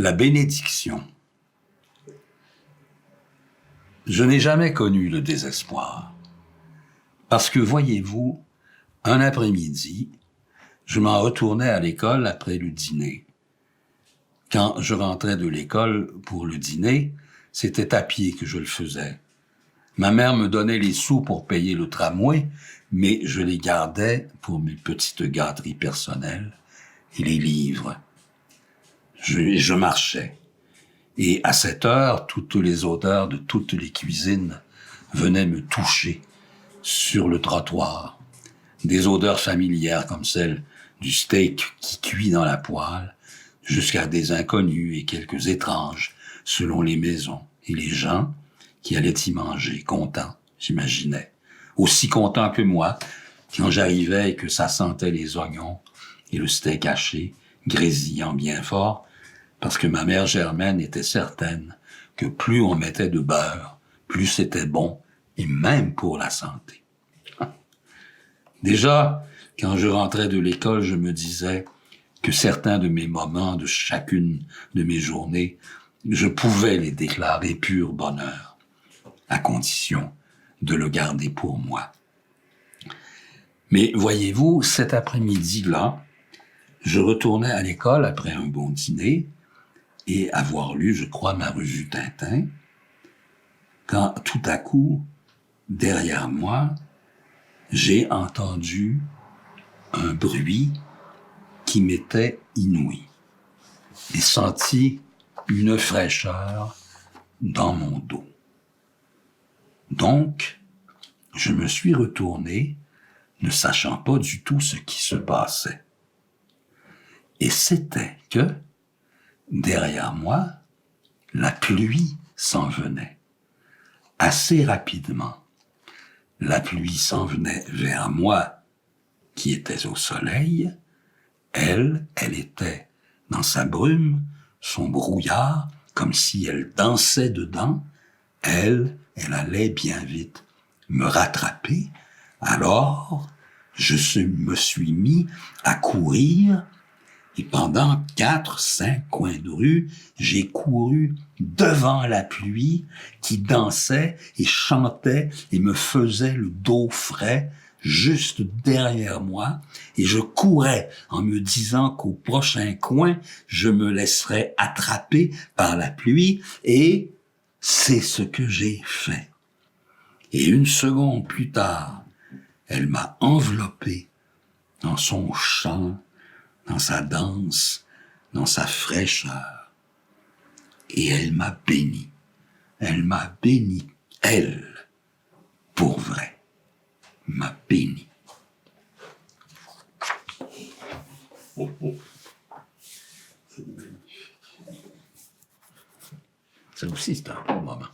La bénédiction. Je n'ai jamais connu le désespoir. Parce que, voyez-vous, un après-midi, je m'en retournais à l'école après le dîner. Quand je rentrais de l'école pour le dîner, c'était à pied que je le faisais. Ma mère me donnait les sous pour payer le tramway, mais je les gardais pour mes petites gâteries personnelles et les livres. Je marchais. Et à cette heure, toutes les odeurs de toutes les cuisines venaient me toucher sur le trottoir. Des odeurs familières comme celle du steak qui cuit dans la poêle, jusqu'à des inconnus et quelques étranges selon les maisons et les gens qui allaient y manger, contents, j'imaginais. Aussi contents que moi, quand j'arrivais et que ça sentait les oignons et le steak haché, grésillant bien fort, parce que ma mère Germaine était certaine que plus on mettait de beurre, plus c'était bon, et même pour la santé. Déjà, quand je rentrais de l'école, je me disais que certains de mes moments de chacune de mes journées, je pouvais les déclarer pur bonheur, à condition de le garder pour moi. Mais voyez-vous, cet après-midi-là, je retournais à l'école après un bon dîner, et avoir lu, je crois, ma revue Tintin, quand tout à coup, derrière moi, j'ai entendu un bruit qui m'était inouï et senti une fraîcheur dans mon dos. Donc, je me suis retourné, ne sachant pas du tout ce qui se passait. Et c'était que, derrière moi, la pluie s'en venait. Assez rapidement, la pluie s'en venait vers moi, qui étais au soleil. Elle était dans sa brume, son brouillard, comme si elle dansait dedans. Elle allait bien vite me rattraper. Alors, je me suis mis à courir. Et pendant 4-5 coins de rue, j'ai couru devant la pluie qui dansait et chantait et me faisait le dos frais juste derrière moi. Et je courais en me disant qu'au prochain coin, je me laisserais attraper par la pluie. Et c'est ce que j'ai fait. Et une seconde plus tard, elle m'a enveloppé dans son chant, dans sa danse, dans sa fraîcheur. Et elle m'a béni. Elle m'a béni. Elle, pour vrai, m'a béni. Oh, oh. C'est magnifique. Ça aussi, c'est un beau moment.